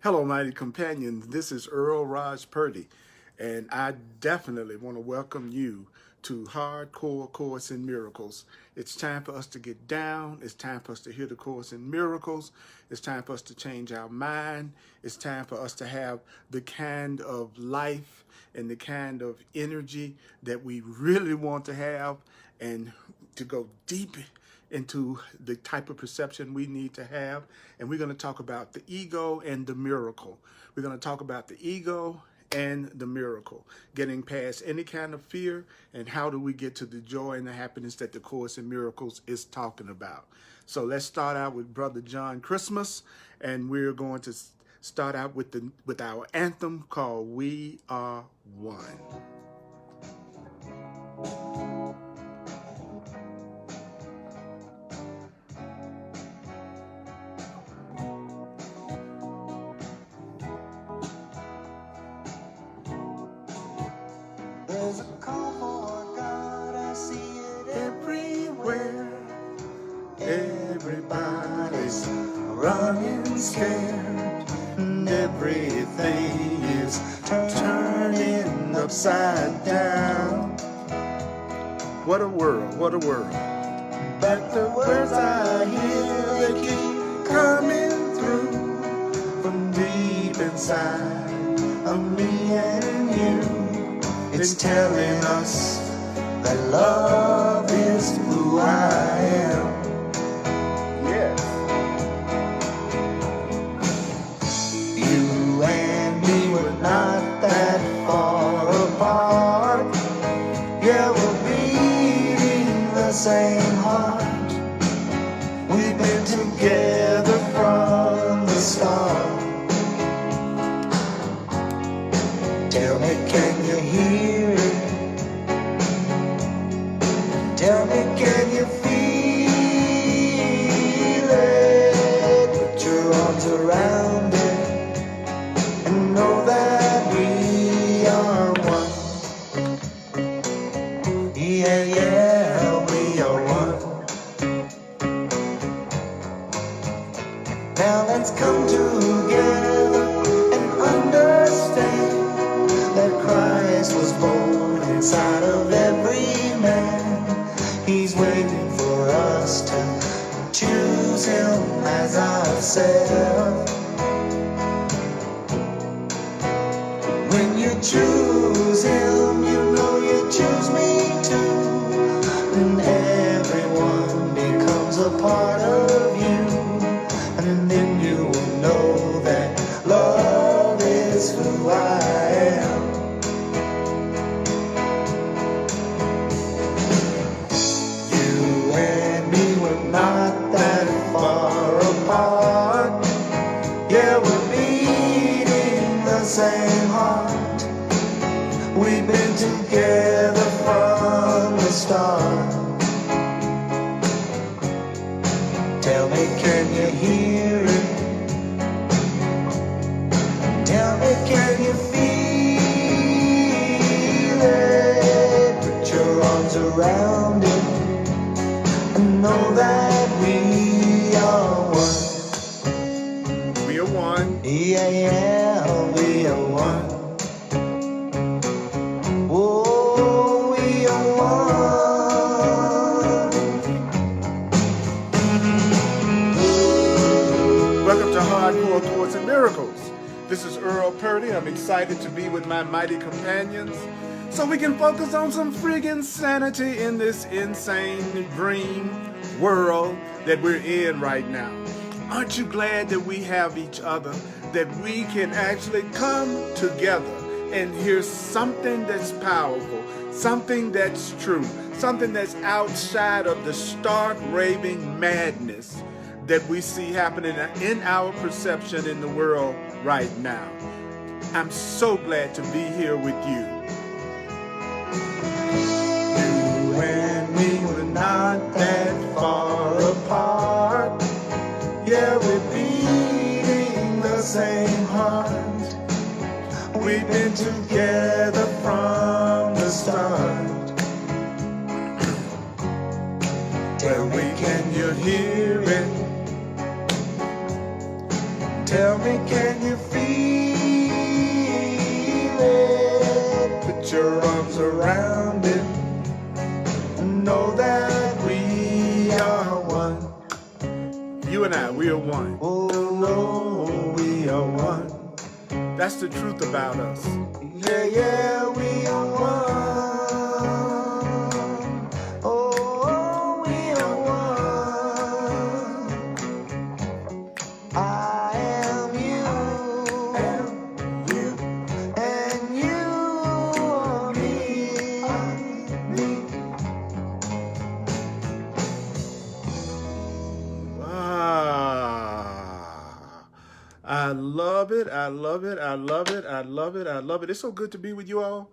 Hello, mighty companions. This is Earl Purdy, and I definitely want to welcome you to Hardcore Course in Miracles. It's time for us to get down. It's time for us to hear the Course in Miracles. It's time for us to change our mind. It's time for us to have the kind of life and the kind of energy that we really want to have, and to go deep into the type of perception we need to have. And we're going to talk about the ego and the miracle. We're going to talk about the ego and the miracle, getting past any kind of fear, and how do we get to the joy and the happiness that the Course in Miracles is talking about. So let's start out with Brother John Christmas, and we're going to start out with our anthem called We Are One. There's a call for God, I see it Everywhere, everybody's running scared, and everything is turning upside down. What a world, what a world. But the words I hear, they keep coming through from deep inside of me and you. It's telling us that love is who I am. Yes. You and me were not that far apart. Yeah, we're beating the same heart. We've been together from the start. Tell me, can you hear it? Tell me, can you feel it? Put your arms around it and know that we are one. Yeah, yeah, we are one. Now let's come together and understand that Christ was born inside of every man. He's waiting for us to choose him as ourselves. When you choose him, you know you choose me too. And everyone becomes a part of you. And then you will know that love is who I am. Not that far apart. Yeah, we're beating the same heart. We've been together from the start. Tell me, can you hear it? Tell me, can you feel it? Put your arms around it and know that we are one. We are one. Yeah, yeah, we are one. Oh, we are one. Welcome to Hardcore Course in Miracles. This is Earl Purdy. I'm excited to be with my mighty companions, so we can focus on some friggin' sanity in this insane dream world that we're in right now. Aren't you glad that we have each other, that we can actually come together and hear something that's powerful, something that's true, something that's outside of the stark raving madness that we see happening in our perception in the world right now. I'm so glad to be here with you. You and me were not that far apart. Yeah, we're beating the same heart. We've been together from the start. Tell me, can you hear it? Tell me, can you feel it? Put your arms around it. Know that we are one. You and I, we are one. Oh no, we are one. That's the truth about us. Yeah, yeah, we are one. Oh, we are one. I am you, and you are me. I love it. I love it. I love it. I love it. I love it. It's so good to be with you all.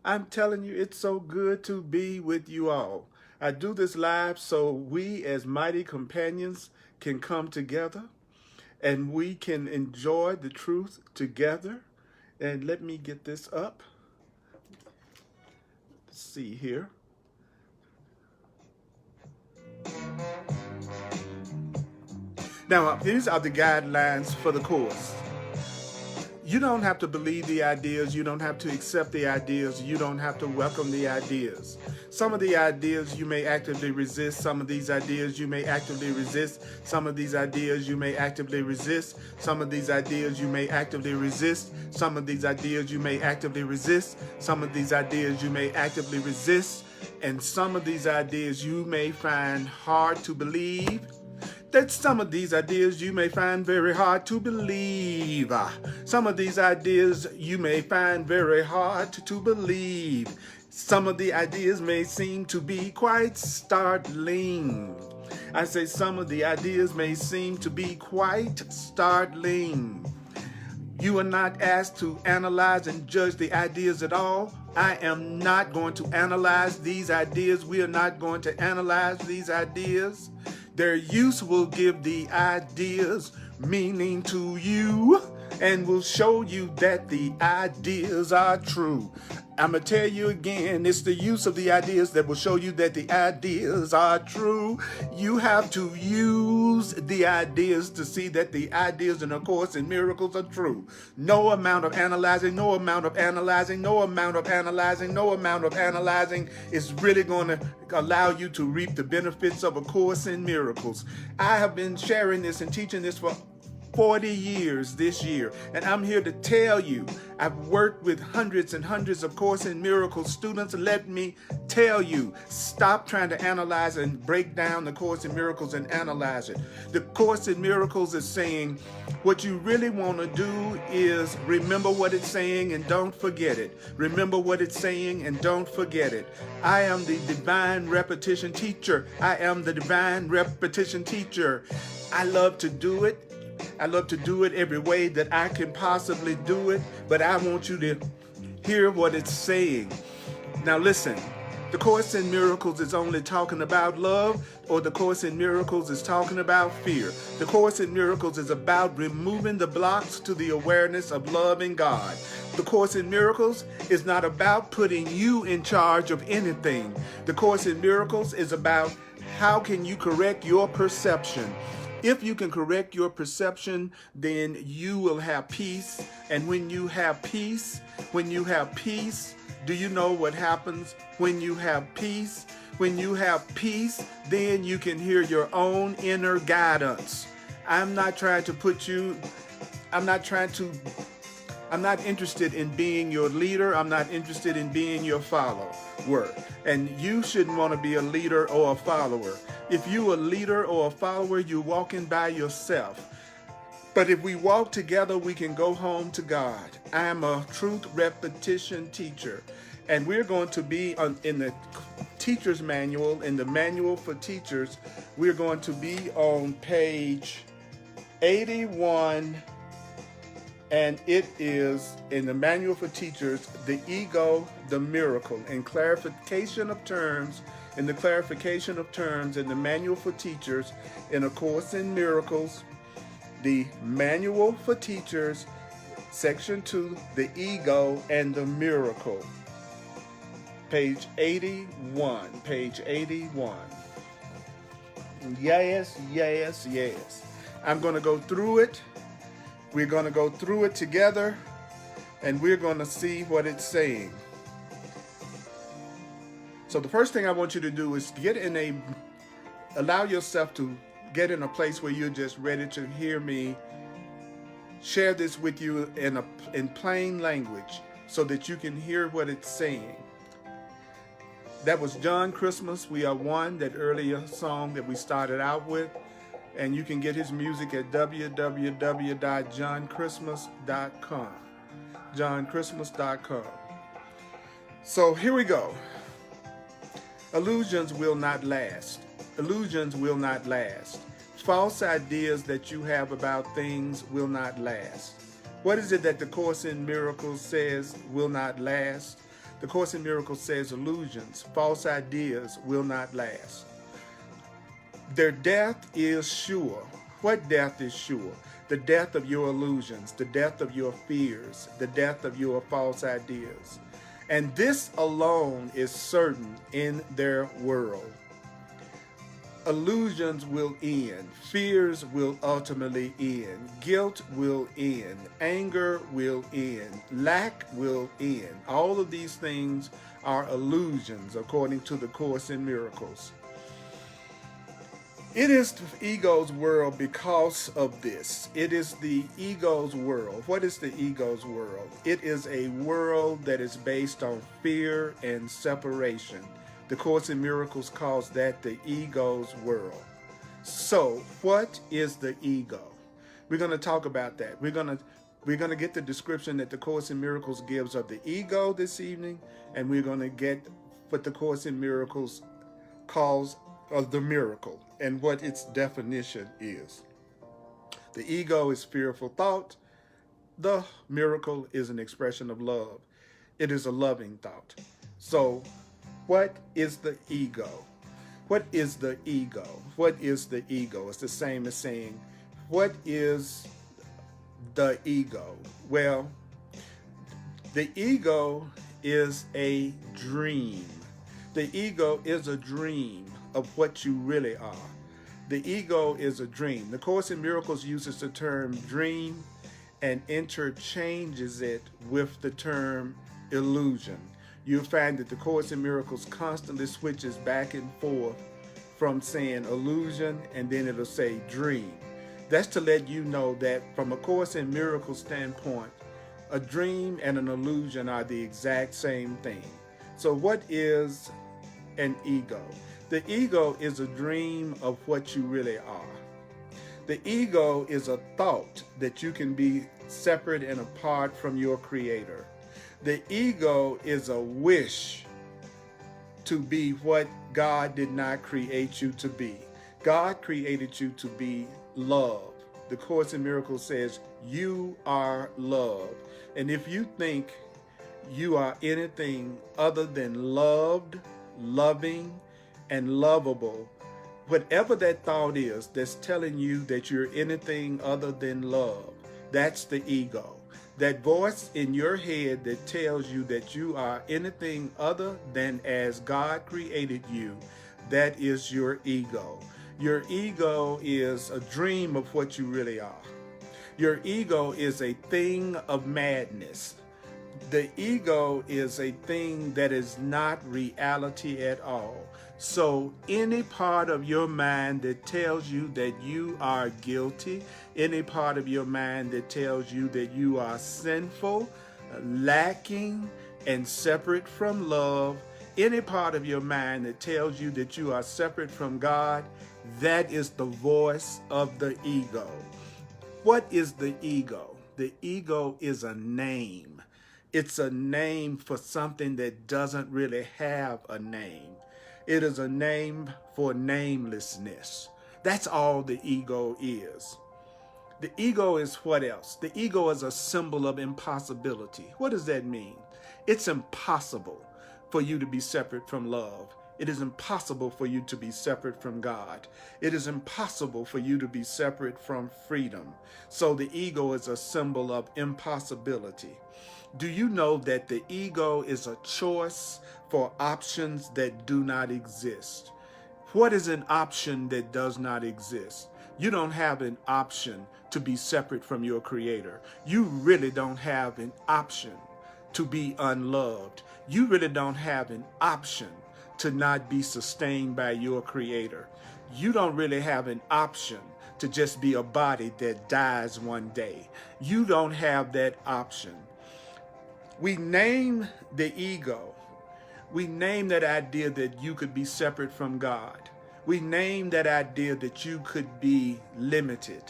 I'm telling you, it's so good to be with you all. I do this live so we as mighty companions can come together and we can enjoy the truth together. And let me get this up. Let's see here. Now, these are the guidelines for the course. You don't have to believe the ideas. You don't have to accept the ideas. You don't have to welcome the ideas. Some of the ideas you may actively resist. Some of these ideas you may actively resist. Some of these ideas you may actively resist. Some of these ideas you may actively resist. Some of these ideas you may actively resist. Some of these ideas you may actively resist. And some of these ideas you may find hard to believe. That some of these ideas you may find very hard to believe. Some of these ideas you may find very hard to believe. Some of the ideas may seem to be quite startling. I say some of the ideas may seem to be quite startling. You are not asked to analyze and judge the ideas at all. I am not going to analyze these ideas. We are not going to analyze these ideas. Their use will give the ideas meaning to you and will show you that the ideas are true. I'm going to tell you again, it's the use of the ideas that will show you that the ideas are true. You have to use the ideas to see that the ideas in A Course in Miracles are true. No amount of analyzing, no amount of analyzing, no amount of analyzing, no amount of analyzing is really going to allow you to reap the benefits of A Course in Miracles. I have been sharing this and teaching this for 40 years this year, and I'm here to tell you, I've worked with hundreds and hundreds of Course in Miracles students. Let me tell you, stop trying to analyze and break down the Course in Miracles and analyze it. The Course in Miracles is saying what you really want to do is remember what it's saying and don't forget it. Remember what it's saying and don't forget it. I am the divine repetition teacher. I am the divine repetition teacher. I love to do it. I love to do it every way that I can possibly do it, but I want you to hear what it's saying. Now listen, the Course in Miracles is only talking about love, or the Course in Miracles is talking about fear. The Course in Miracles is about removing the blocks to the awareness of love and God. The Course in Miracles is not about putting you in charge of anything. The Course in Miracles is about how can you correct your perception. If you can correct your perception, then you will have peace. And when you have peace, do you know what happens when you have peace? When you have peace, then you can hear your own inner guidance. I'm not interested in being your leader. I'm not interested in being your follower. And you shouldn't want to be a leader or a follower. If you're a leader or a follower, you're walking by yourself. But if we walk together, we can go home to God. I am a truth repetition teacher. And we're going to be in the teacher's manual, in the manual for teachers, we're going to be on page 81. And it is in the manual for teachers, the ego, the miracle, in clarification of terms, in the manual for teachers, in A Course in Miracles, the manual for teachers, section 2, the ego and the miracle. Page 81, page 81. Yes. I'm going to go through it. We're going to go through it together, and we're going to see what it's saying. So the first thing I want you to do is allow yourself to get in a place where you're just ready to hear me share this with you in plain language so that you can hear what it's saying. That was John Christmas, We Are One, that earlier song that we started out with. And you can get his music at www.johnchristmas.com. johnchristmas.com. So here we go. Illusions will not last. Illusions will not last. False ideas that you have about things will not last. What is it that the Course in Miracles says will not last? The Course in Miracles says illusions, false ideas will not last. Their death is sure. What death is sure? The death of your illusions, the death of your fears, the death of your false ideas. And this alone is certain in their world. Illusions will end. Fears will ultimately end. Guilt will end. Anger will end. Lack will end. All of these things are illusions according to the Course in Miracles. It is the ego's world because of this. It is the ego's world. What is the ego's world? It is a world that is based on fear and separation. The Course in Miracles calls that the ego's world. So, what is the ego? We're going to talk about that. We're going to get the description that the Course in Miracles gives of the ego this evening, and we're going to get what the Course in Miracles calls of the miracle and what its definition is. The ego is fearful thought. The miracle is an expression of love. It is a loving thought. So, what is the ego? What is the ego? What is the ego? It's the same as saying, what is the ego? Well, the ego is a dream. The ego is a dream of what you really are. The ego is a dream. The Course in Miracles uses the term dream and interchanges it with the term illusion. You'll find that the Course in Miracles constantly switches back and forth from saying illusion and then it'll say dream. That's to let you know that from a Course in Miracles standpoint, a dream and an illusion are the exact same thing. So what is an ego? The ego is a dream of what you really are. The ego is a thought that you can be separate and apart from your Creator. The ego is a wish to be what God did not create you to be. God created you to be love. The Course in Miracles says you are love. And if you think you are anything other than loved, loving, and lovable, whatever that thought is that's telling you that you're anything other than love, that's the ego. That voice in your head that tells you that you are anything other than as God created you, that is your ego. Your ego is a dream of what you really are. Your ego is a thing of madness. The ego is a thing that is not reality at all. So any part of your mind that tells you that you are guilty, any part of your mind that tells you that you are sinful, lacking, and separate from love, any part of your mind that tells you that you are separate from God, that is the voice of the ego. What is the ego? The ego is a name. It's a name for something that doesn't really have a name. It is a name for namelessness. That's all the ego is. The ego is what else? The ego is a symbol of impossibility. What does that mean? It's impossible for you to be separate from love. It is impossible for you to be separate from God. It is impossible for you to be separate from freedom. So the ego is a symbol of impossibility. Do you know that the ego is a choice for options that do not exist? What is an option that does not exist? You don't have an option to be separate from your Creator. You really don't have an option to be unloved. You really don't have an option to not be sustained by your Creator. You don't really have an option to just be a body that dies one day. You don't have that option. We name the ego. We name that idea that you could be separate from God. We name that idea that you could be limited.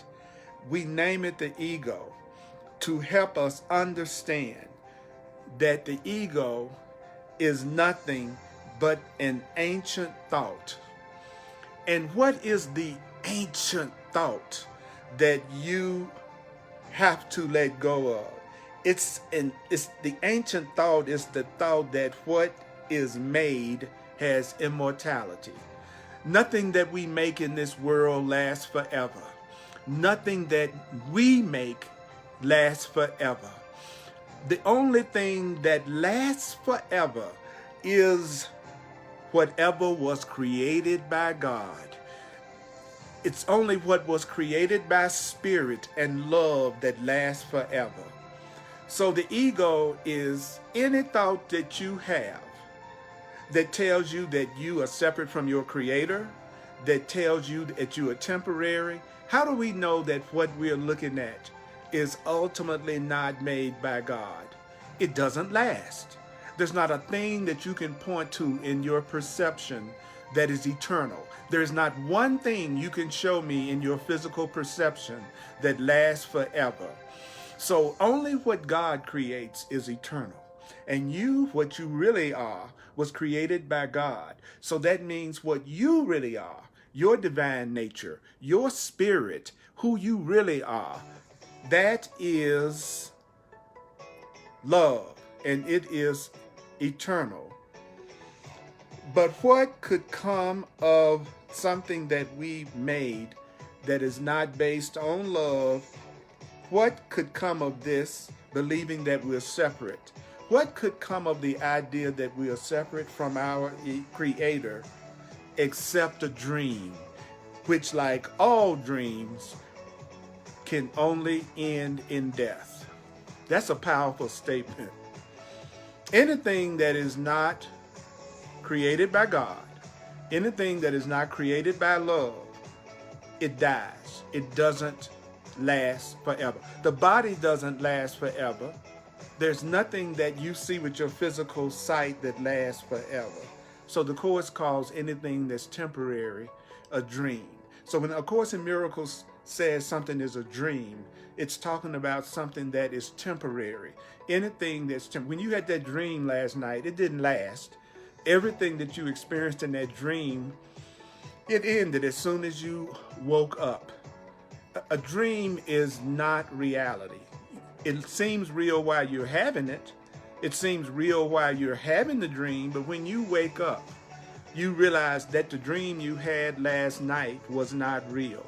We name it the ego to help us understand that the ego is nothing but an ancient thought. And what is the ancient thought that you have to let go of? It's the ancient thought is the thought that what is made has immortality. Nothing that we make in this world lasts forever. Nothing that we make lasts forever. The only thing that lasts forever is whatever was created by God. It's only what was created by spirit and love that lasts forever. So the ego is any thought that you have that tells you that you are separate from your Creator, that tells you that you are temporary. How do we know that what we're looking at is ultimately not made by God? It doesn't last. There's not a thing that you can point to in your perception that is eternal. There's not one thing you can show me in your physical perception that lasts forever. So only what God creates is eternal. And you, what you really are, was created by God. So that means what you really are, your divine nature, your spirit, who you really are, that is love, and it is eternal. But what could come of something that we made that is not based on love? What could come of this, believing that we're separate? What could come of the idea that we are separate from our Creator except a dream, which, like all dreams, can only end in death? That's a powerful statement. Anything that is not created by God, anything that is not created by love, it dies. It doesn't last forever. The body doesn't last forever. There's nothing that you see with your physical sight that lasts forever. So the Course calls anything that's temporary a dream. So when A Course in Miracles says something is a dream, it's talking about something that is temporary. Anything that's when you had that dream last night, it didn't last. Everything that you experienced in that dream, it ended as soon as you woke up. A dream is not reality. It seems real while you're having it. It seems real while you're having the dream, but when you wake up, you realize that the dream you had last night was not real.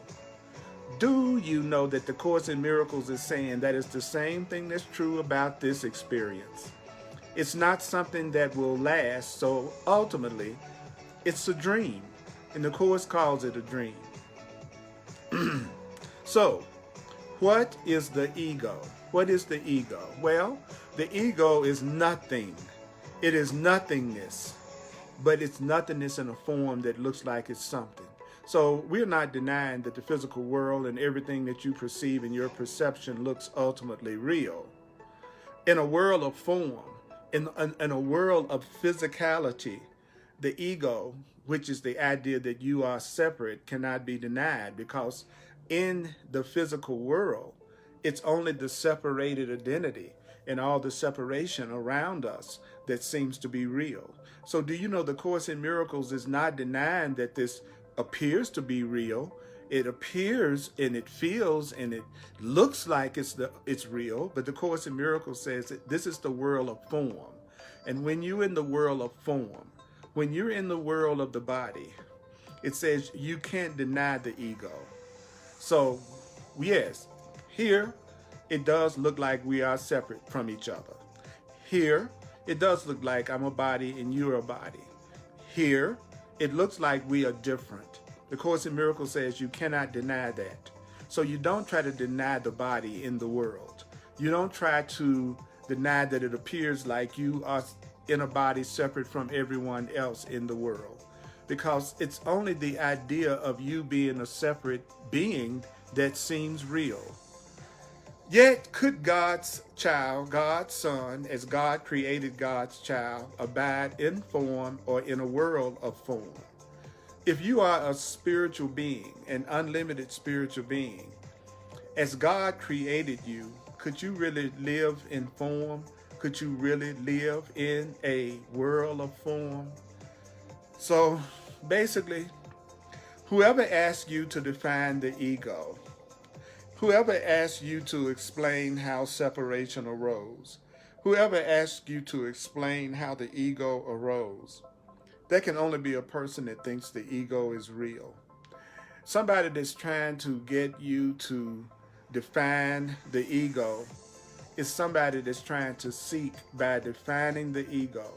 Do you know that the Course in Miracles is saying that it's the same thing that's true about this experience? It's not something that will last, so ultimately, it's a dream, and the Course calls it a dream. So, what is the ego? What is the ego? Well, the ego is nothing. It is nothingness, but it's nothingness in a form that looks like it's something. So we're not denying that the physical world and everything that you perceive in your perception looks ultimately real. In a world of form, in a world of physicality, the ego, which is the idea that you are separate, cannot be denied, because in the physical world, it's only the separated identity and all the separation around us that seems to be real. So do you know the Course in Miracles is not denying that this appears to be real? It appears and it feels and it looks like it's real, but the Course in Miracles says that this is the world of form. And when you're in the world of form, when you're in the world of the body, it says you can't deny the ego. So, yes, here it does look like we are separate from each other. Here it does look like I'm a body and you're a body. Here it looks like we are different. The Course in Miracles says you cannot deny that. So you don't try to deny the body in the world. You don't try to deny that it appears like you are in a body separate from everyone else in the world. Because it's only the idea of you being a separate being that seems real. Yet could God's child, God's son, as God created God's child, abide in form or in a world of form? If you are a spiritual being, an unlimited spiritual being, as God created you, could you really live in form? Could you really live in a world of form? So basically, whoever asks you to define the ego, whoever asks you to explain how separation arose, whoever asks you to explain how the ego arose, that can only be a person that thinks the ego is real. Somebody that's trying to get you to define the ego is somebody that's trying to seek, by defining the ego,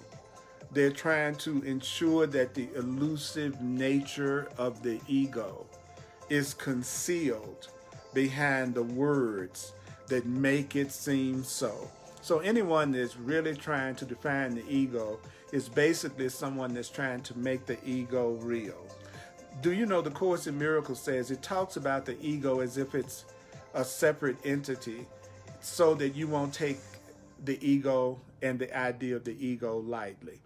they're trying to ensure that the elusive nature of the ego is concealed behind the words that make it seem so. So anyone that's really trying to define the ego is basically someone that's trying to make the ego real. Do you know the Course in Miracles says it talks about the ego as if it's a separate entity, so that you won't take the ego and the idea of the ego lightly.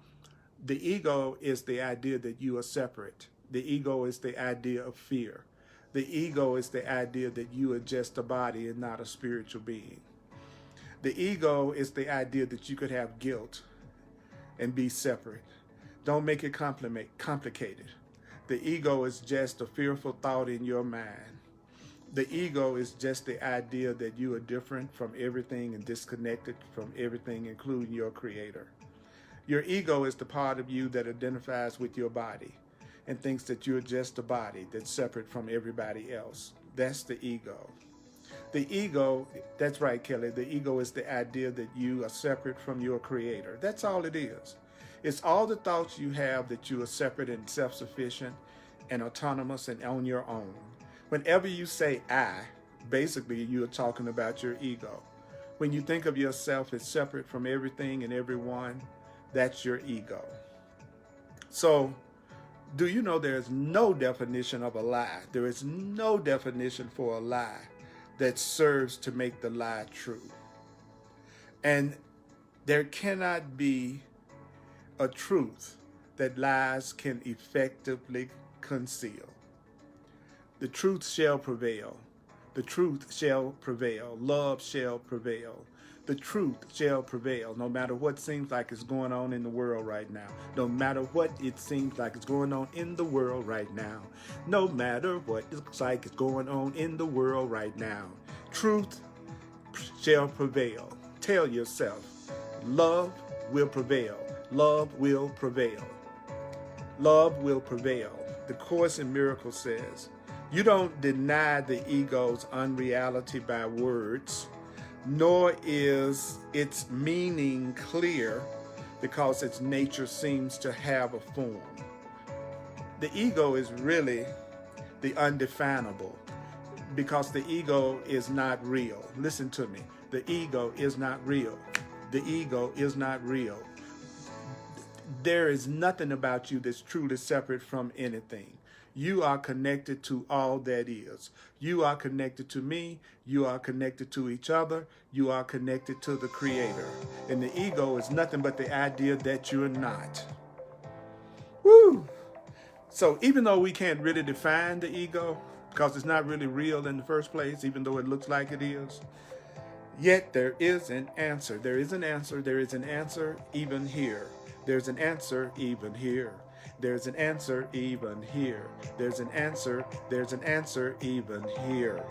The ego is the idea that you are separate. The ego is the idea of fear. The ego is the idea that you are just a body and not a spiritual being. The ego is the idea that you could have guilt and be separate. Don't make it complicated. The ego is just a fearful thought in your mind. The ego is just the idea that you are different from everything and disconnected from everything, including your creator. Your ego is the part of you that identifies with your body and thinks that you're just a body that's separate from everybody else. That's the ego. The ego, that's right, Kelly, the ego is the idea that you are separate from your creator. That's all it is. It's all the thoughts you have that you are separate and self-sufficient and autonomous and on your own. Whenever you say I, basically you are talking about your ego. When you think of yourself as separate from everything and everyone, that's your ego. So, do you know there's no definition of a lie? There is no definition for a lie that serves to make the lie true. And there cannot be a truth that lies can effectively conceal. The truth shall prevail. The truth shall prevail. Love shall prevail. The truth shall prevail, no matter what seems like is going on in the world right now. No matter what it seems like is going on in the world right now. No matter what it looks like is going on in the world right now. Truth shall prevail. Tell yourself, love will prevail. Love will prevail. Love will prevail. The Course in Miracles says, you don't deny the ego's unreality by words, nor is its meaning clear because its nature seems to have a form. The ego is really the undefinable because the ego is not real. Listen to me. The ego is not real. The ego is not real. There is nothing about you that's truly separate from anything. You are connected to all that is. You are connected to me. You are connected to each other. You are connected to the Creator. And the ego is nothing but the idea that you're not. Woo! So even though we can't really define the ego, because it's not really real in the first place, even though it looks like it is, yet there is an answer. There is an answer. There is an answer even here. There's an answer even here. There's an answer even here. There's an answer even here.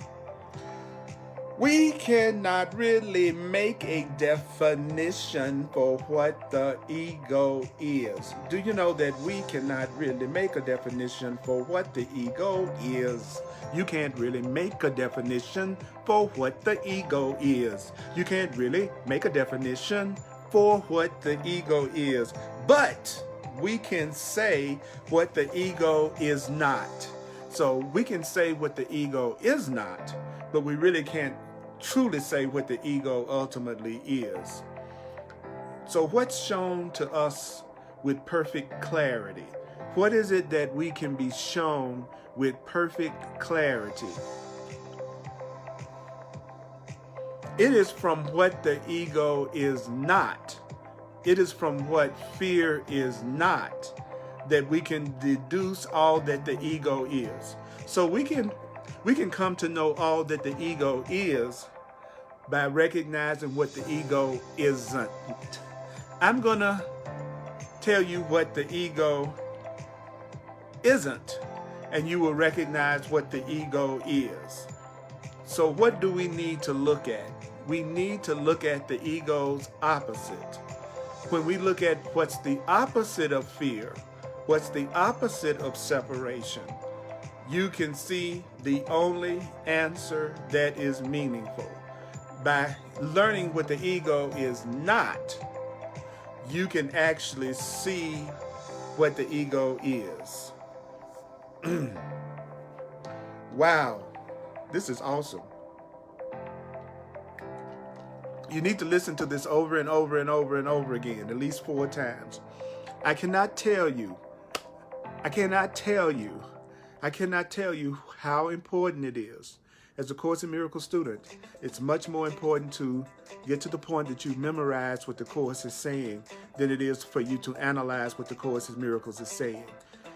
We cannot really make a definition for what the ego is. Do you know that we cannot really make a definition for what the ego is? You can't really make a definition for what the ego is. You can't really make a definition for what the ego is. But we can say what the ego is not. So we can say what the ego is not, but we really can't truly say what the ego ultimately is. So what's shown to us with perfect clarity? What is it that we can be shown with perfect clarity? It is from what the ego is not. It is from what fear is not that we can deduce all that the ego is. So we can come to know all that the ego is by recognizing what the ego isn't. I'm gonna tell you what the ego isn't, and you will recognize what the ego is. So what do we need to look at? We need to look at the ego's opposite. When we look at what's the opposite of fear, what's the opposite of separation, you can see the only answer that is meaningful. By learning what the ego is not, you can actually see what the ego is. Wow, this is awesome. You need to listen to this over and over and over and over again, at least 4 times. I cannot tell you how important it is. As a Course in Miracles student, it's much more important to get to the point that you memorize what the Course is saying than it is for you to analyze what the Course in Miracles is saying.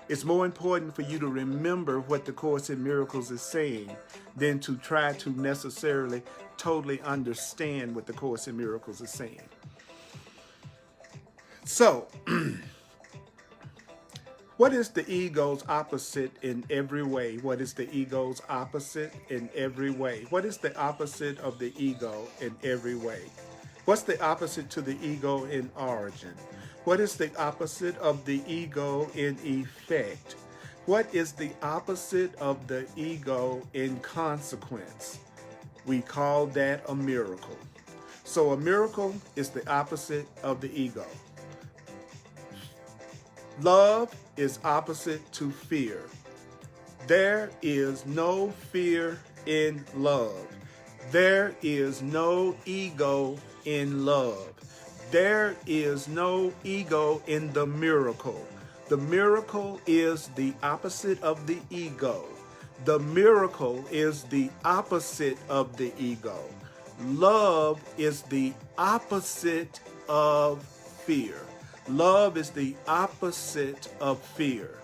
It's more important for you to remember what the Course in Miracles is saying than to try to necessarily totally understand what the Course in Miracles is saying. So, what is the ego's opposite in every way? What is the ego's opposite in every way? What is the opposite of the ego in every way? What's the opposite to the ego in origin? What is the opposite of the ego in effect? What is the opposite of the ego in consequence? We call that a miracle. So a miracle is the opposite of the ego. Love is opposite to fear. There is no fear in love. There is no ego in love. There is no ego in the miracle. The miracle is the opposite of the ego. The miracle is the opposite of the ego. Love is the opposite of fear. Love is the opposite of fear.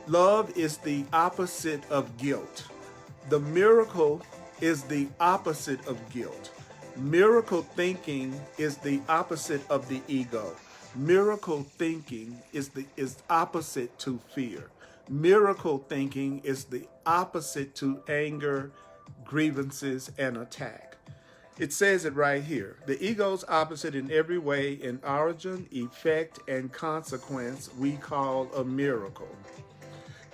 Love is the opposite of guilt. The miracle is the opposite of guilt. Miracle thinking is the opposite of the ego. Miracle thinking is opposite to fear. Miracle thinking is the opposite to anger, grievances, and attack. It says it right here. The ego's opposite in every way, in origin, effect, and consequence, we call a miracle.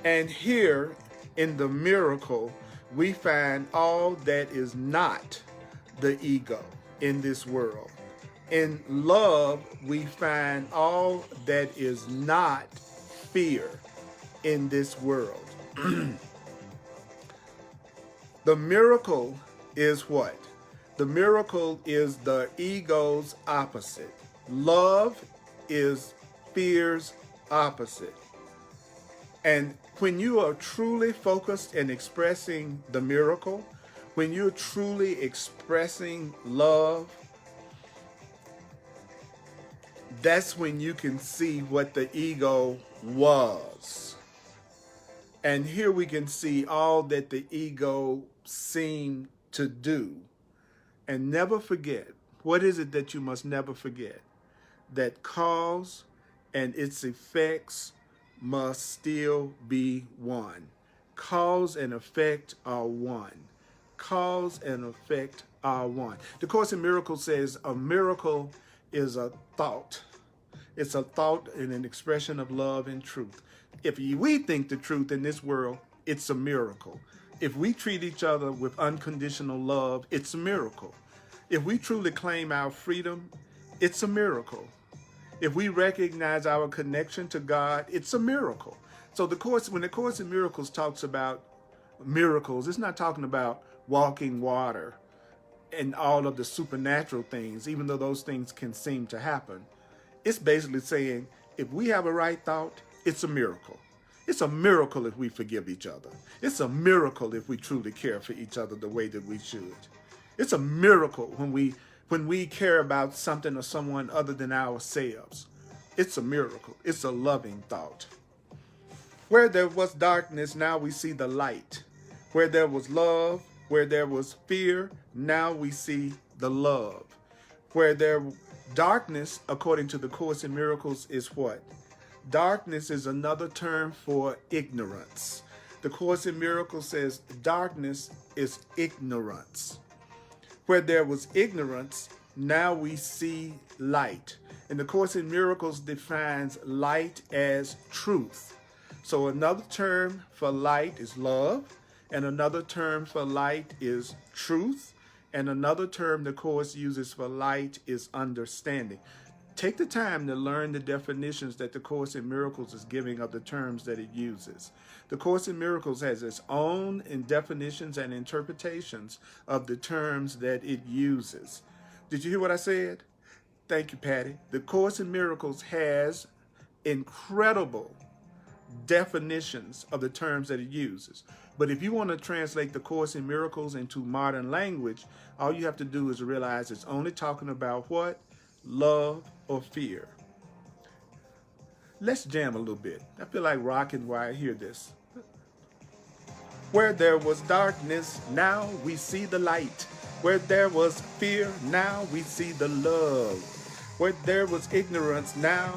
And here in the miracle, we find all that is not the ego in this world. In love, we find all that is not fear in this world. The miracle is what? The miracle is the ego's opposite. Love is fear's opposite. And when you are truly focused and expressing the miracle, when you're truly expressing love, that's when you can see what the ego was. And here we can see all that the ego seemed to do. And never forget, what is it that you must never forget? That cause and its effects must still be one. Cause and effect are one. Cause and effect are one. The Course in Miracles says a miracle is a thought. It's a thought and an expression of love and truth. If we think the truth in this world, it's a miracle. If we treat each other with unconditional love, it's a miracle. If we truly claim our freedom, it's a miracle. If we recognize our connection to God, it's a miracle. So when the Course in Miracles talks about miracles, it's not talking about walking water, and all of the supernatural things, even though those things can seem to happen. It's basically saying if we have a right thought, it's a miracle. It's a miracle if we forgive each other. It's a miracle if we truly care for each other the way that we should. It's a miracle when we care about something or someone other than ourselves. It's a miracle. It's a loving thought. Where there was darkness, now we see the light. Where there was love, where there was fear, now we see the love. Where there darkness, according to the Course in Miracles, is what? Darkness is another term for ignorance. The Course in Miracles says darkness is ignorance. Where there was ignorance, now we see light. And the Course in Miracles defines light as truth. So another term for light is love, and another term for light is truth, and another term the Course uses for light is understanding. Take the time to learn the definitions that the Course in Miracles is giving of the terms that it uses. The Course in Miracles has its own definitions and interpretations of the terms that it uses. Did you hear what I said? Thank you, Patty. The Course in Miracles has incredible definitions of the terms that it uses. But if you want to translate the Course in Miracles into modern language, all you have to do is realize it's only talking about what? Love or fear. Let's jam a little bit. I feel like rocking while I hear this. Where there was darkness, now we see the light. Where there was fear, now we see the love. Where there was ignorance, now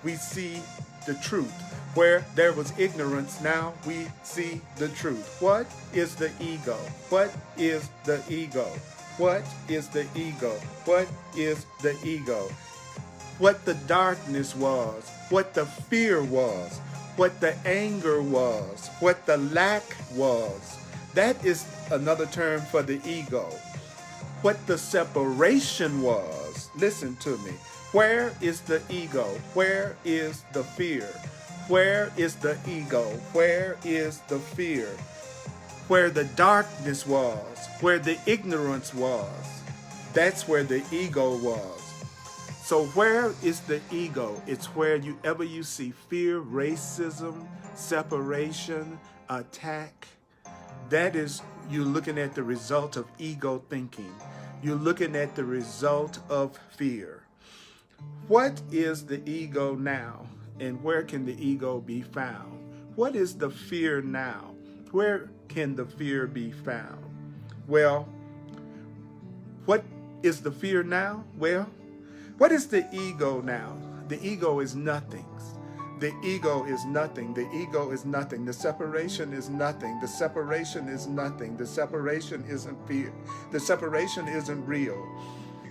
we see the truth. Where there was ignorance, now we see the truth. What is the ego? What is the ego? What is the ego? What is the ego? What the darkness was, what the fear was, what the anger was, what the lack was. That is another term for the ego. What the separation was. Listen to me. Where is the ego? Where is the fear? Where is the ego? Where is the fear? Where the darkness was, where the ignorance was, that's where the ego was. So where is the ego? It's where you see fear, racism, separation, attack. That is, you're looking at the result of ego thinking. You're looking at the result of fear. What is the ego now? And where can the ego be found? What is the fear now? Where can the fear be found? Well, what is the fear now? Well, what is the ego now? The ego is nothing. The ego is nothing. The ego is nothing. The separation is nothing. The separation is nothing. The separation isn't fear. The separation isn't real.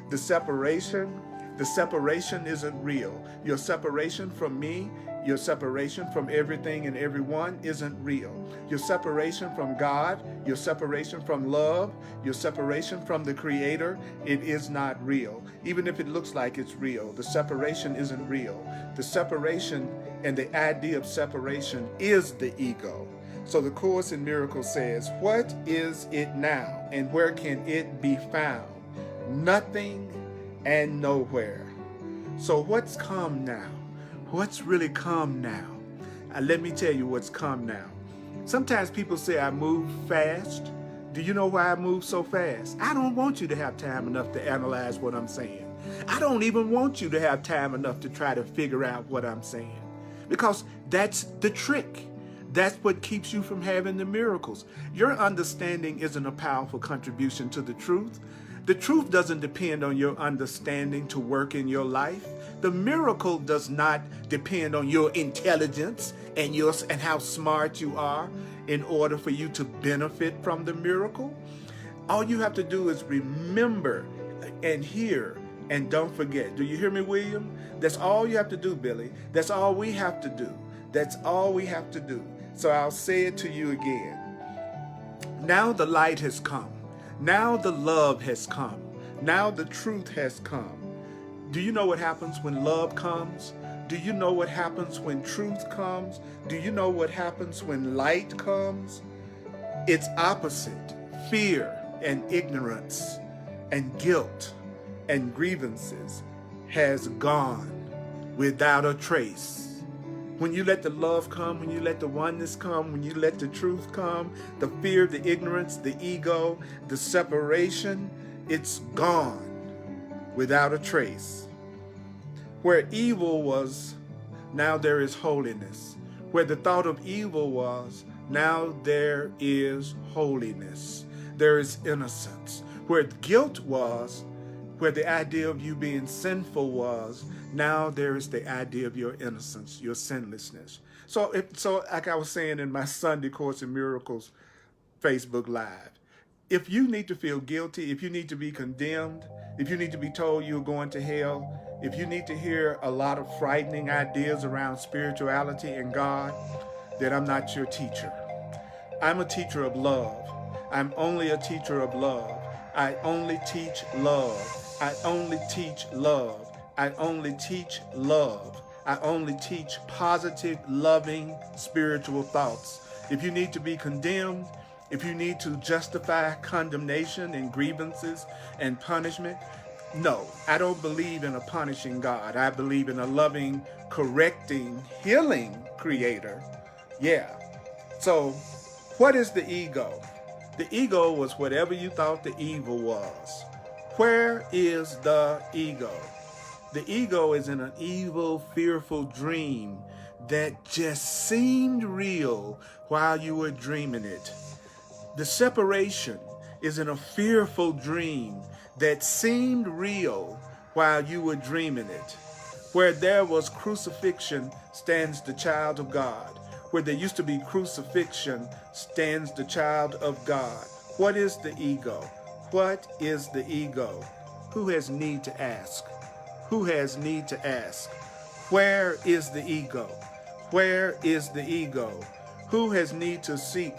The separation isn't real. Your separation from me, your separation from everything and everyone isn't real. Your separation from God, your separation from love, your separation from the Creator, it is not real. Even if it looks like it's real, the separation isn't real. The separation and the idea of separation is the ego. So the Course in Miracles says, what is it now and where can it be found? Nothing and nowhere. So what's come now? What's really come now? Let me tell you what's come now. Sometimes people say I move fast. Do you know why I move so fast? I don't want you to have time enough to analyze what I'm saying. I don't even want you to have time enough to try to figure out what I'm saying. Because that's the trick. That's what keeps you from having the miracles. Your understanding isn't a powerful contribution to the truth. The truth doesn't depend on your understanding to work in your life. The miracle does not depend on your intelligence and how smart you are in order for you to benefit from the miracle. All you have to do is remember and hear and don't forget. Do you hear me, William? That's all you have to do, Billy. That's all we have to do. That's all we have to do. So I'll say it to you again. Now the light has come. Now the love has come. Now the truth has come. Do you know what happens when love comes? Do you know what happens when truth comes? Do you know what happens when light comes? It's opposite. Fear. and ignorance and guilt and grievances has gone without a trace. When you let the love come, when you let the oneness come, when you let the truth come, the fear, the ignorance, the ego, the separation, it's gone without a trace. Where evil was, now there is holiness. Where the thought of evil was, now there is holiness. There is innocence. Where guilt was, where the idea of you being sinful was, now there is the idea of your innocence, your sinlessness. So like I was saying in my Sunday Course in Miracles Facebook Live, if you need to feel guilty, if you need to be condemned, if you need to be told you're going to hell, if you need to hear a lot of frightening ideas around spirituality and God, then I'm not your teacher. I'm a teacher of love. I'm only a teacher of love. I only teach love. I only teach love. I only teach love. I only teach positive, loving, spiritual thoughts. If you need to be condemned, if you need to justify condemnation and grievances and punishment, no, I don't believe in a punishing God. I believe in a loving, correcting, healing creator. Yeah. So what is the ego? The ego was whatever you thought the evil was. Where is the ego? The ego is in an evil, fearful dream that just seemed real while you were dreaming it. The separation is in a fearful dream that seemed real while you were dreaming it. Where there was crucifixion stands the child of God. Where there used to be crucifixion stands the child of God. What is the ego? What is the ego? Who has need to ask? Who has need to ask? Where is the ego? Where is the ego? Who has need to seek?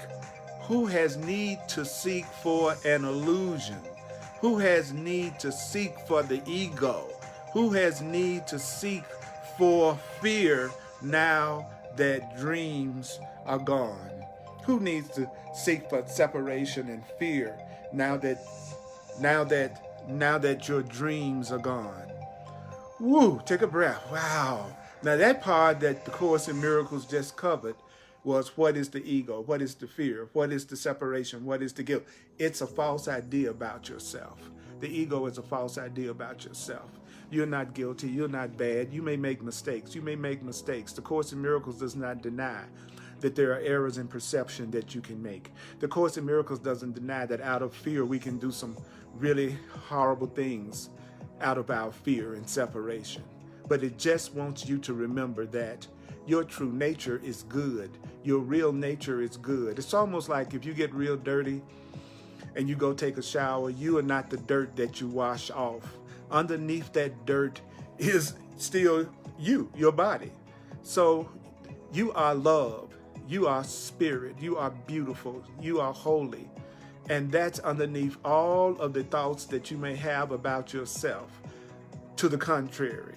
Who has need to seek for an illusion? Who has need to seek for the ego? Who has need to seek for fear now that dreams are gone? Who needs to seek for separation and fear now that your dreams are gone? Woo, take a breath. Wow. Now that part that the Course in Miracles just covered was what is the ego? What is the fear? What is the separation? What is the guilt? It's a false idea about yourself. The ego is a false idea about yourself. You're not guilty. You're not bad. You may make mistakes. You may make mistakes. The Course in Miracles does not deny that there are errors in perception that you can make. The Course in Miracles doesn't deny that out of fear we can do some really horrible things out of our fear and separation. But it just wants you to remember that your true nature is good. Your real nature is good. It's almost like if you get real dirty and you go take a shower, you are not the dirt that you wash off. Underneath that dirt is still you, your body. So you are love. You are spirit. You are beautiful. You are holy. And that's underneath all of the thoughts that you may have about yourself. To the contrary.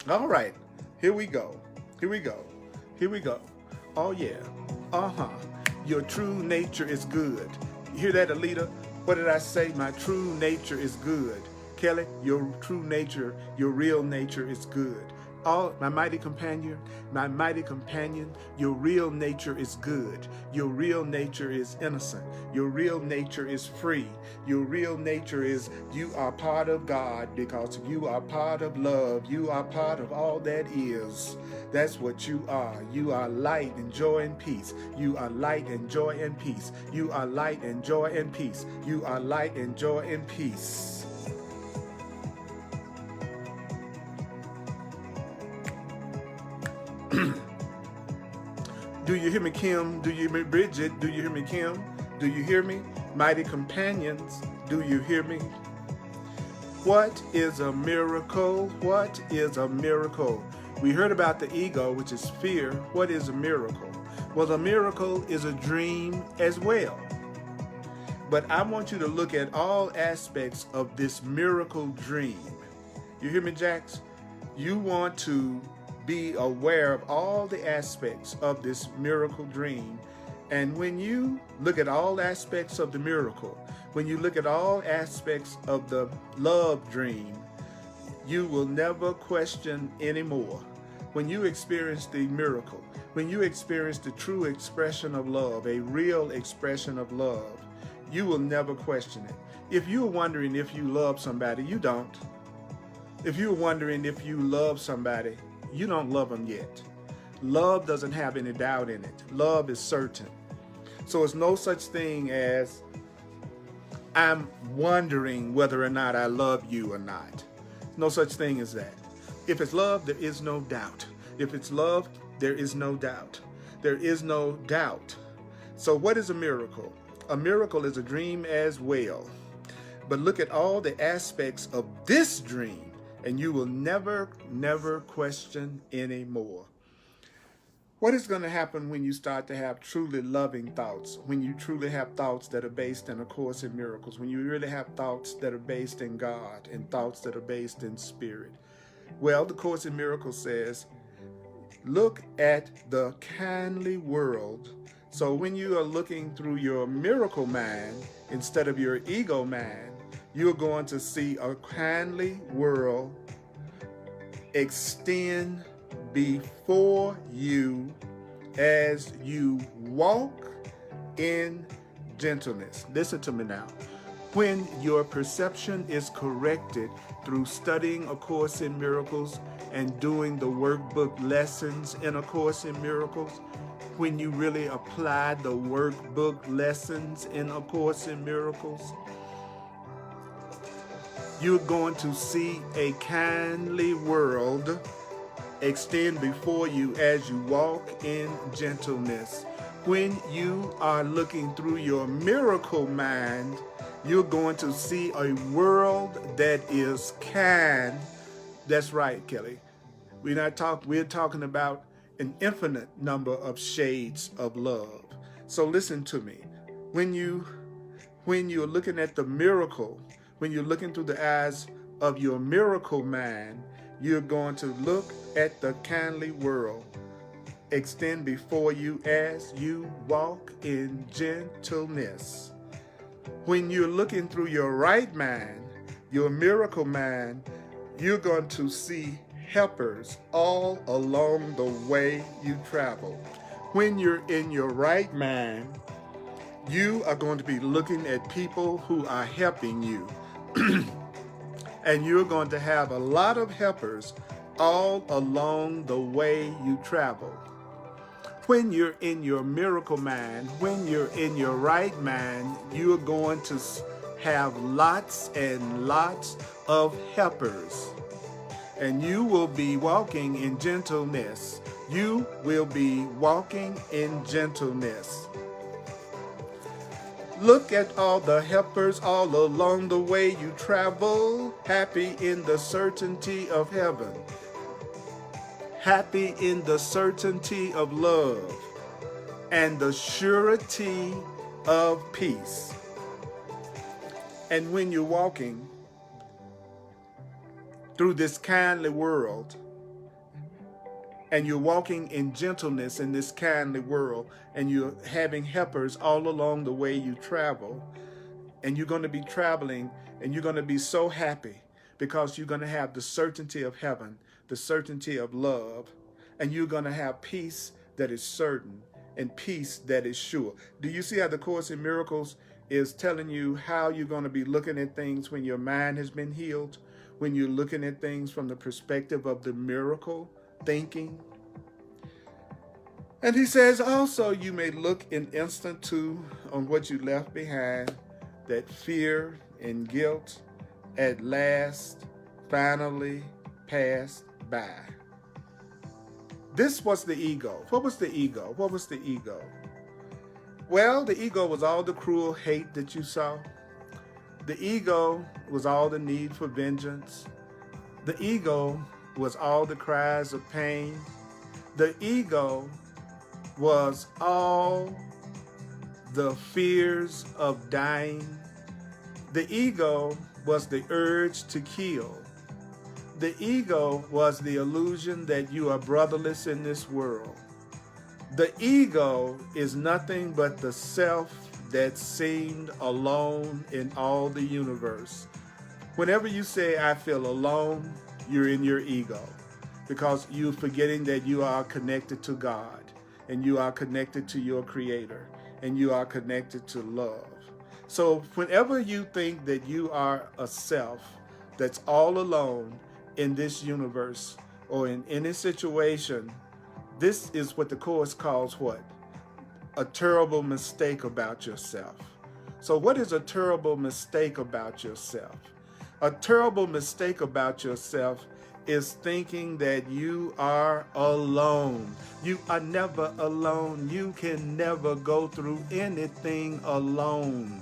All right. Here we go. Here we go. Here we go. Oh, yeah. Your true nature is good. You hear that, Alita? What did I say? My true nature is good. Kelly, your true nature, your real nature is good. All my mighty companion, your real nature is good. Your real nature is innocent. Your real nature is free. Your real nature is you are part of God because you are part of love. You are part of all that is. That's what you are. You are light and joy and peace. You are light and joy and peace. You are light and joy and peace. You are light and joy and peace. Do you hear me, Kim? Do you hear me, Bridget? Do you hear me, Kim? Do you hear me? Mighty companions, do you hear me? What is a miracle? What is a miracle? We heard about the ego, which is fear. What is a miracle? Well, a miracle is a dream as well. But I want you to look at all aspects of this miracle dream. You hear me, Jax? You want to be aware of all the aspects of this miracle dream And when you look at all aspects of the miracle, when you look at all aspects of the love dream, you will never question anymore. When you experience the miracle, when you experience the true expression of love, a real expression of love, you will never question it. If you're wondering if you love somebody, you don't. If you're wondering if you love somebody, you don't love them yet. Love doesn't have any doubt in it. Love is certain. So it's no such thing as I'm wondering whether or not I love you or not. No such thing as that. If it's love, there is no doubt. If it's love, there is no doubt. There is no doubt. So what is a miracle? A miracle is a dream as well. But look at all the aspects of this dream, and you will never, never question anymore. What is going to happen when you start to have truly loving thoughts, when you truly have thoughts that are based in A Course in Miracles, when you really have thoughts that are based in God and thoughts that are based in spirit? Well, the Course in Miracles says, look at the kindly world. So when you are looking through your miracle mind instead of your ego mind, you're going to see a kindly world extend before you as you walk in gentleness. Listen to me now. When your perception is corrected through studying A Course in Miracles and doing the workbook lessons in A Course in Miracles, when you really apply the workbook lessons in A Course in Miracles, you're going to see a kindly world extend before you as you walk in gentleness. When you are looking through your miracle mind, you're going to see a world that is kind. That's right, Kelly. We're talking about an infinite number of shades of love. So listen to me. When you're looking at the miracle, when you're looking through the eyes of your miracle mind, you're going to look at the kindly world extend before you as you walk in gentleness. When you're looking through your right mind, your miracle mind, you're going to see helpers all along the way you travel. When you're in your right mind, you are going to be looking at people who are helping you. And you're going to have a lot of helpers all along the way you travel. When you're in your miracle mind, when you're in your right mind, you're going to have lots and lots of helpers. And you will be walking in gentleness. You will be walking in gentleness. Look at all the helpers all along the way you travel, happy in the certainty of heaven, happy in the certainty of love, and the surety of peace. And when you're walking through this kindly world, and you're walking in gentleness in this kindly world, and you're having helpers all along the way you travel, and you're going to be traveling, and you're going to be so happy because you're going to have the certainty of heaven, the certainty of love, and you're going to have peace that is certain and peace that is sure. Do you see how the Course in Miracles is telling you how you're going to be looking at things when your mind has been healed, when you're looking at things from the perspective of the miracle thinking? And he says also you may look in instant too on what you left behind, that fear and guilt at last finally passed by. This was the ego. What was the ego? What was the ego? Well, the ego was all the cruel hate that you saw. The ego was all the need for vengeance. The ego was all the cries of pain. The ego was all the fears of dying. The ego was the urge to kill. The ego was the illusion that you are brotherless in this world. The ego is nothing but the self that seemed alone in all the universe. Whenever you say, I feel alone, you're in your ego because you're forgetting that you are connected to God and you are connected to your Creator and you are connected to love. So whenever you think that you are a self that's all alone in this universe or in any situation, this is what the Course calls what? A terrible mistake about yourself. So what is a terrible mistake about yourself? A terrible mistake about yourself is thinking that you are alone. You are never alone. You can never go through anything alone.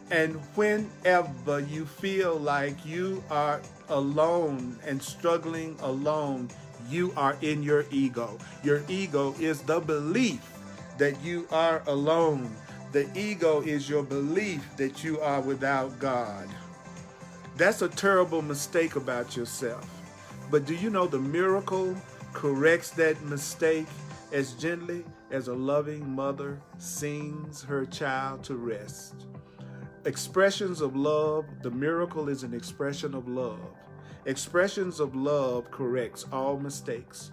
And whenever you feel like you are alone and struggling alone, you are in your ego. Your ego is the belief that you are alone. The ego is your belief that you are without God. That's a terrible mistake about yourself. But do you know the miracle corrects that mistake as gently as a loving mother sings her child to rest? Expressions of love, the miracle is an expression of love. Expressions of love corrects all mistakes.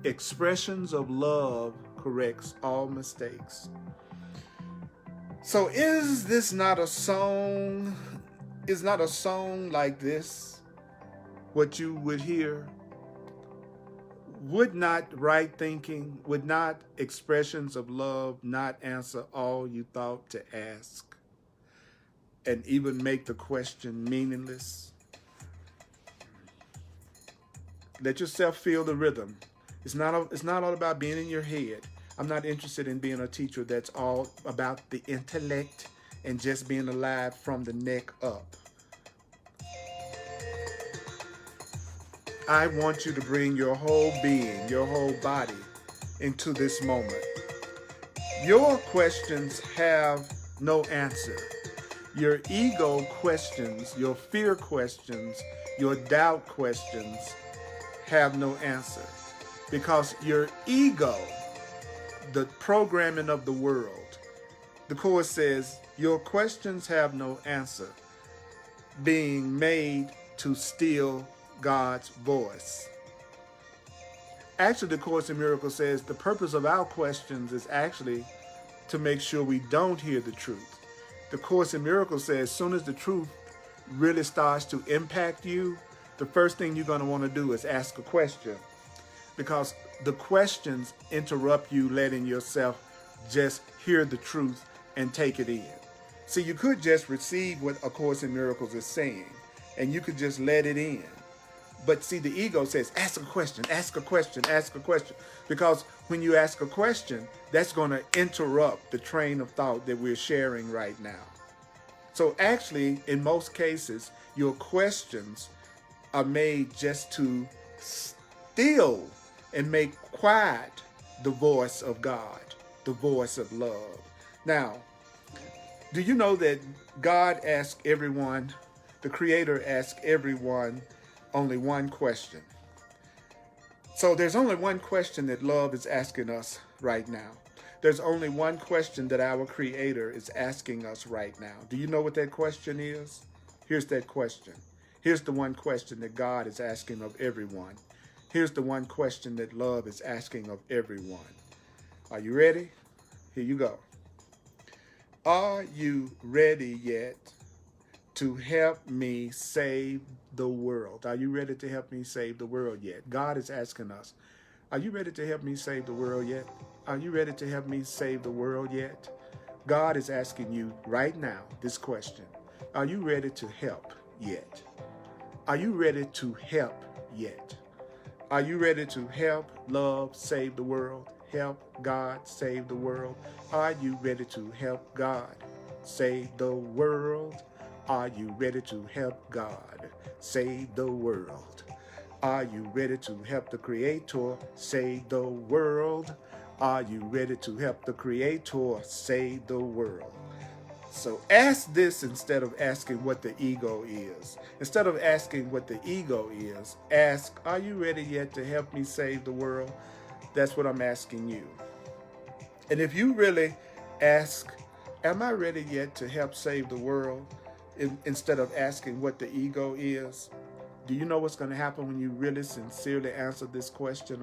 Expressions of love corrects all mistakes. So is this not a song? Is not a song like this what you would hear? Would not right thinking, would not expressions of love not answer all you thought to ask and even make the question meaningless? Let yourself feel the rhythm. It's not all about being in your head. I'm not interested in being a teacher that's all about the intellect and just being alive from the neck up. I want you to bring your whole being, your whole body into this moment. Your questions have no answer. Your ego questions, your fear questions, your doubt questions have no answer. Because your ego, the programming of the world, the Course says, your questions have no answer, being made to steal God's voice. Actually, the Course in Miracles says the purpose of our questions is actually to make sure we don't hear the truth. The Course in Miracles says as soon as the truth really starts to impact you, the first thing you're going to want to do is ask a question, because the questions interrupt you letting yourself just hear the truth and take it in. See, you could just receive what A Course in Miracles is saying, and you could just let it in. But see, the ego says, ask a question, ask a question, ask a question. Because when you ask a question, that's going to interrupt the train of thought that we're sharing right now. So actually, in most cases, your questions are made just to still and make quiet the voice of God, the voice of love. Now, do you know that God asked everyone, the Creator asked everyone only one question? So there's only one question that love is asking us right now. There's only one question that our Creator is asking us right now. Do you know what that question is? Here's that question. Here's the one question that God is asking of everyone. Here's the one question that love is asking of everyone. Are you ready? Here you go. Are you ready yet to help me save the world? Are you ready to help me save the world yet? God is asking us, are you ready to help me save the world yet? Are you ready to help me save the world yet? God is asking you right now this question. Are you ready to help yet? Are you ready to help yet? Are you ready to help love save the world? Help God save the world? Are you ready to help God save the world? Are you ready to help God save the world? Are you ready to help the Creator save the world? Are you ready to help the Creator save the world? So ask this instead of asking what the ego is. Instead of asking what the ego is, ask, are you ready yet to help me save the world? That's what I'm asking you. And if you really ask, am I ready yet to help save the world? Instead of asking what the ego is, do you know what's going to happen when you really sincerely answer this question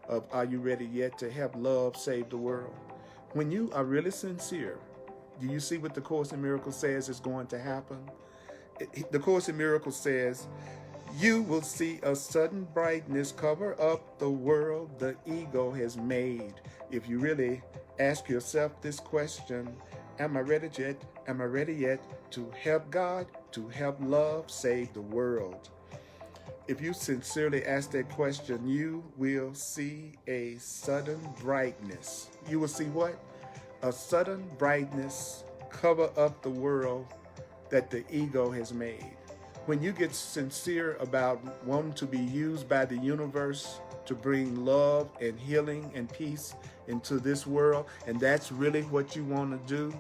of are you ready yet to help love save the world? When you are really sincere, do you see what the Course in Miracles says is going to happen? The Course in Miracles says, you will see a sudden brightness cover up the world the ego has made. If you really ask yourself this question, am I ready yet? Am I ready yet to help God, to help love save the world? If you sincerely ask that question, you will see a sudden brightness. You will see what? A sudden brightness cover up the world that the ego has made. When you get sincere about wanting to be used by the universe to bring love and healing and peace into this world, and that's really what you want to do,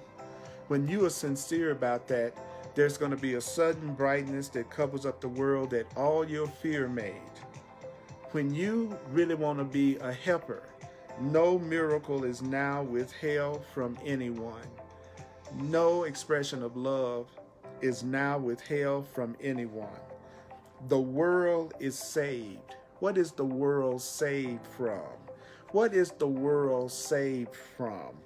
when you are sincere about that, there's going to be a sudden brightness that covers up the world that all your fear made. When you really want to be a helper, no miracle is now withheld from anyone. No expression of love is now withheld from anyone. The world is saved. What is the world saved from? What is the world saved from?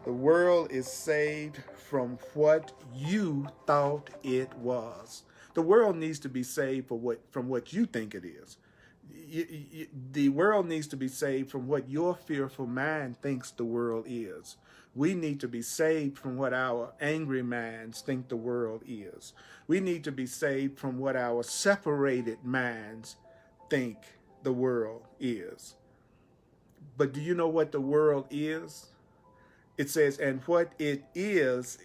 The world is saved from what you thought it was. The world needs to be saved from what you think it is. The world needs to be saved from what your fearful mind thinks the world is. We need to be saved from what our angry minds think the world is. We need to be saved from what our separated minds think the world is. But do you know what the world is? It says, and what it is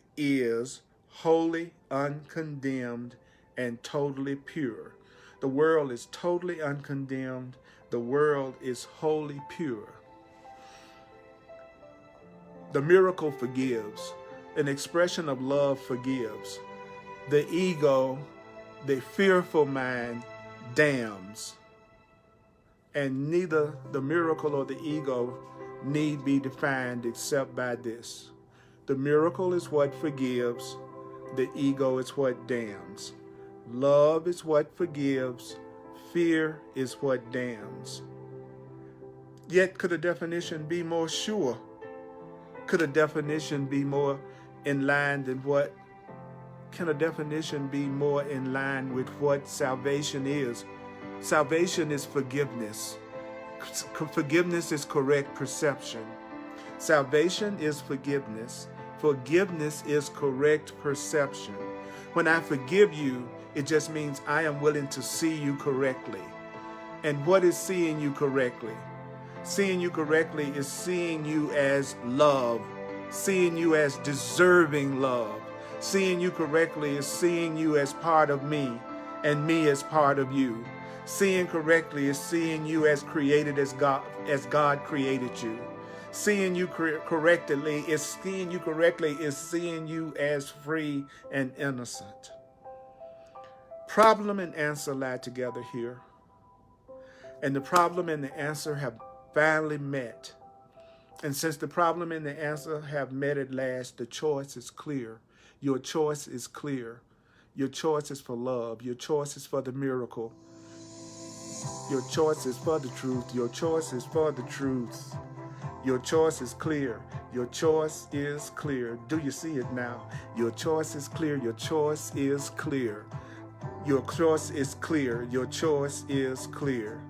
holy, uncondemned, and totally pure. The world is totally uncondemned. The world is wholly pure. The miracle forgives. An expression of love forgives. The ego, the fearful mind, damns. And neither the miracle or the ego need be defined except by this. The miracle is what forgives. The ego is what damns. Love is what forgives. Fear is what damns. Yet could a definition be more sure? Could a definition be more in line than what? Can a definition be more in line with what salvation is? Salvation is forgiveness. Forgiveness is correct perception. Salvation is forgiveness. Forgiveness is correct perception. When I forgive you, it just means I am willing to see you correctly. And what is seeing you correctly? Seeing you correctly is seeing you as love, seeing you as deserving love. Seeing you correctly is seeing you as part of me and me as part of you. Seeing correctly is seeing you as created as God created you. Seeing you correctly is seeing you as free and innocent. Problem and answer lie together here. And the problem and the answer have finally met. And since the problem and the answer have met at last, the choice is clear. Your choice is clear. Your choice is for love. Your choice is for the miracle. Your choice is for the truth. Your choice is for the truth. Your choice is clear. Your choice is clear. Do you see it now? Your choice is clear. Your choice is clear. Your choice is clear. Your choice is clear.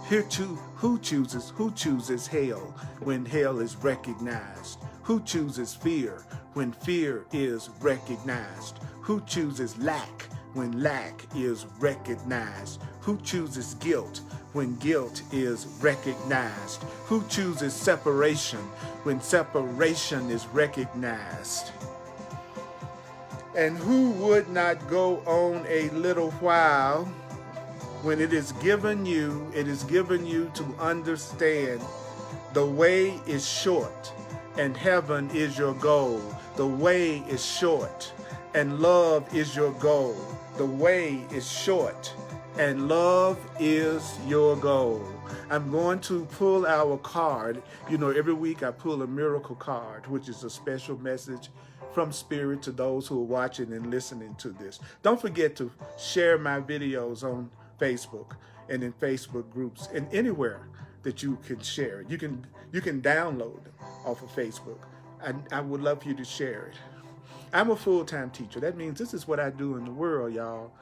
Here too, who chooses hell when hell is recognized? Who chooses fear when fear is recognized? Who chooses lack when lack is recognized? Who chooses guilt when guilt is recognized? Who chooses separation when separation is recognized? And who would not go on a little while when it is given you to understand the way is short and heaven is your goal. The way is short and love is your goal. The way is short and love is your goal. I'm going to pull our card. You know, every week I pull a miracle card, which is a special message from Spirit to those who are watching and listening to this. Don't forget to share my videos on Facebook and in Facebook groups and anywhere that you can share it. You can download off of Facebook. I would love for you to share it. I'm a full-time teacher. That means this is what I do in the world, y'all.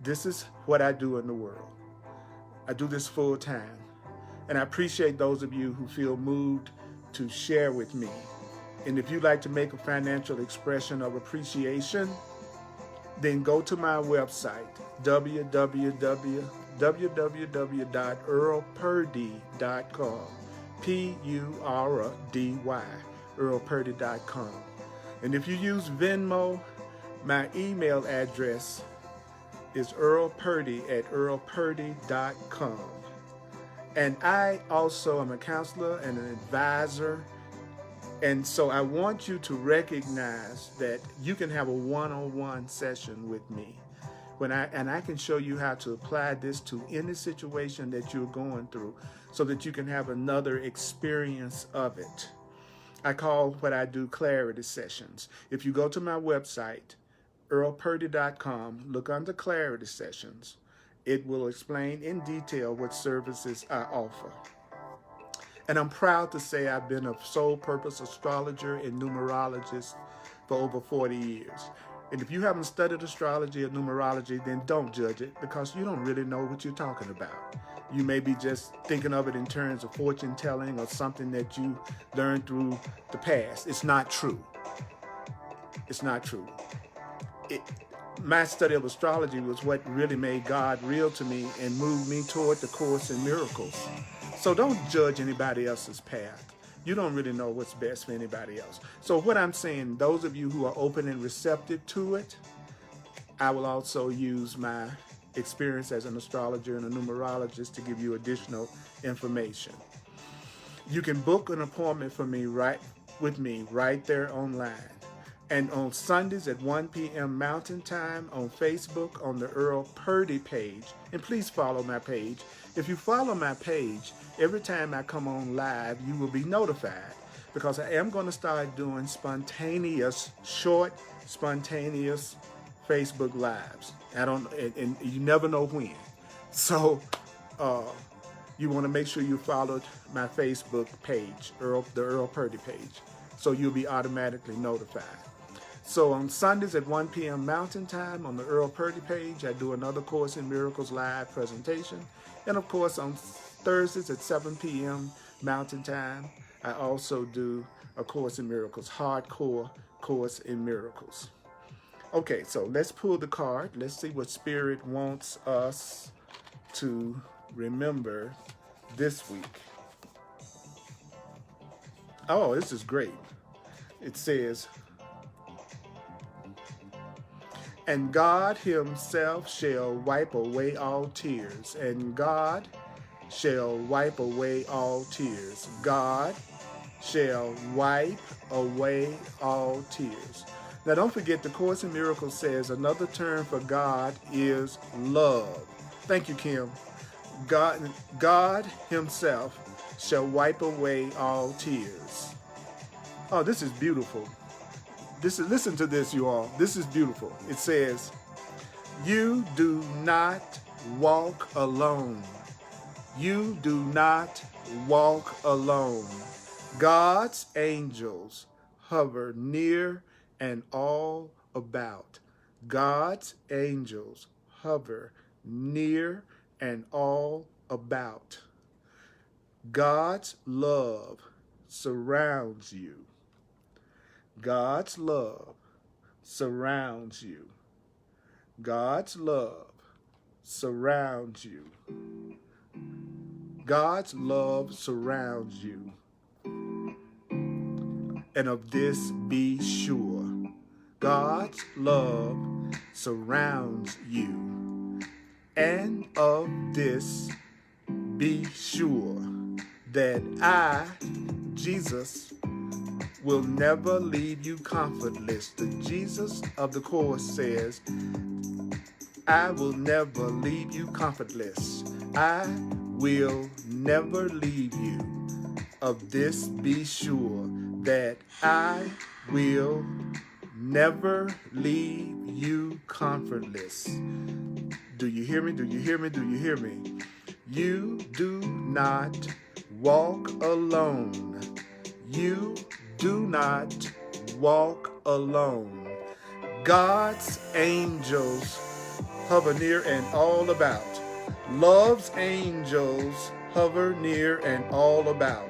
This is what I do in the world. I do this full time. And I appreciate those of you who feel moved to share with me. And if you'd like to make a financial expression of appreciation, then go to my website, www.earlpurdy.com, P-U-R-D-Y, earlpurdy.com. And if you use Venmo, my email address is earlpurdy@earlpurdy.com. And I also am a counselor and an advisor. And so I want you to recognize that you can have a one-on-one session with me. I can show you how to apply this to any situation that you're going through so that you can have another experience of it. I call what I do clarity sessions. If you go to my website, earlpurdy.com, look under clarity sessions. It will explain in detail what services I offer. And I'm proud to say I've been a sole purpose astrologer and numerologist for over 40 years. And if you haven't studied astrology or numerology, then don't judge it because you don't really know what you're talking about. You may be just thinking of it in terms of fortune telling or something that you learned through the past. It's not true. It's not true. My study of astrology was what really made God real to me and moved me toward the Course in Miracles. So don't judge anybody else's path. You don't really know what's best for anybody else. So what I'm saying, those of you who are open and receptive to it, I will also use my experience as an astrologer and a numerologist to give you additional information. You can book an appointment for me right there online. And on Sundays at 1 p.m. Mountain Time on Facebook on the Earl Purdy page. And please follow my page. If you follow my page, every time I come on live, you will be notified because I am going to start doing short, spontaneous Facebook lives. And you never know when. So you want to make sure you followed my Facebook page, the Earl Purdy page, so you'll be automatically notified. So on Sundays at 1 p.m. Mountain Time on the Earl Purdy page, I do another Course in Miracles live presentation. And of course, on Thursdays at 7 p.m. Mountain Time, I also do a Course in Miracles, hardcore Course in Miracles. Okay, so let's pull the card. Let's see what Spirit wants us to remember this week. Oh, this is great. It says, and God himself shall wipe away all tears. And God shall wipe away all tears. God shall wipe away all tears. Now don't forget, the Course in Miracles says another term for God is love. Thank you, Kim. God himself shall wipe away all tears. Oh, this is beautiful. Listen to this, you all. This is beautiful. It says, you do not walk alone. You do not walk alone. God's angels hover near and all about. God's angels hover near and all about. God's love surrounds you. God's love surrounds you. God's love surrounds you. God's love surrounds you. And of this be sure. God's love surrounds you. And of this be sure that I, Jesus, will never leave you comfortless. The Jesus of the Course says, I will never leave you comfortless. I will never leave you. Of this be sure, that I will never leave you comfortless. Do you hear me? Do you hear me? Do you hear me? You do not walk alone. You do not walk alone. God's angels hover near and all about. Love's angels hover near and all about.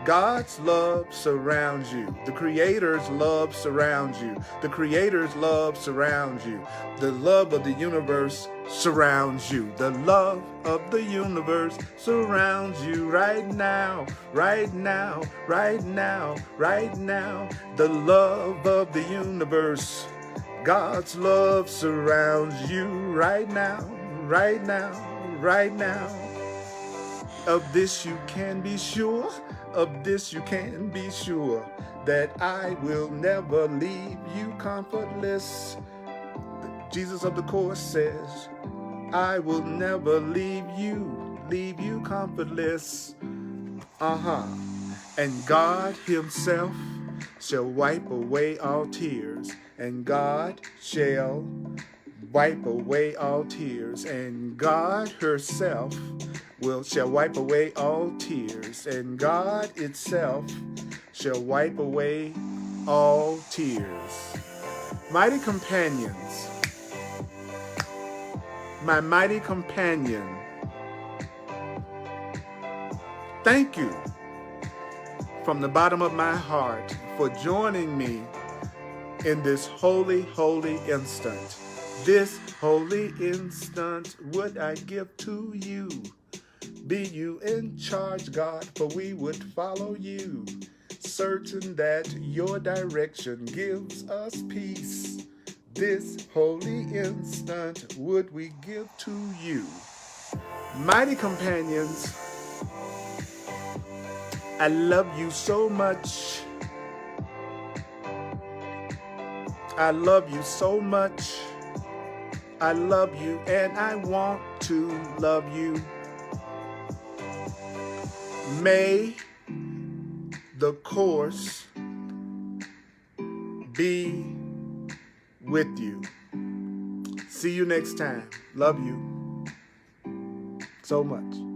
God's love surrounds you. The Creator's love surrounds you. The Creator's love surrounds you. The love of the universe surrounds you. The love of the universe surrounds you right now, right now, right now, right now. The love of the universe, God's love surrounds you right now, right now, right now. Of this you can be sure, of this you can be sure, that I will never leave you comfortless. Jesus of the course says, I will never leave you comfortless. And God himself shall wipe away all tears, and God shall wipe away all tears, and God herself shall wipe away all tears, and God itself shall wipe away all tears. Mighty companions, my mighty companion, thank you from the bottom of my heart for joining me in this holy, holy instant. This holy instant would I give to you. Be you in charge, God, for we would follow you, certain that your direction gives us peace. This holy instant would we give to you. Mighty companions, I love you so much. I love you so much. I love you and I want to love you. May the course be with you. See you next time. Love you so much.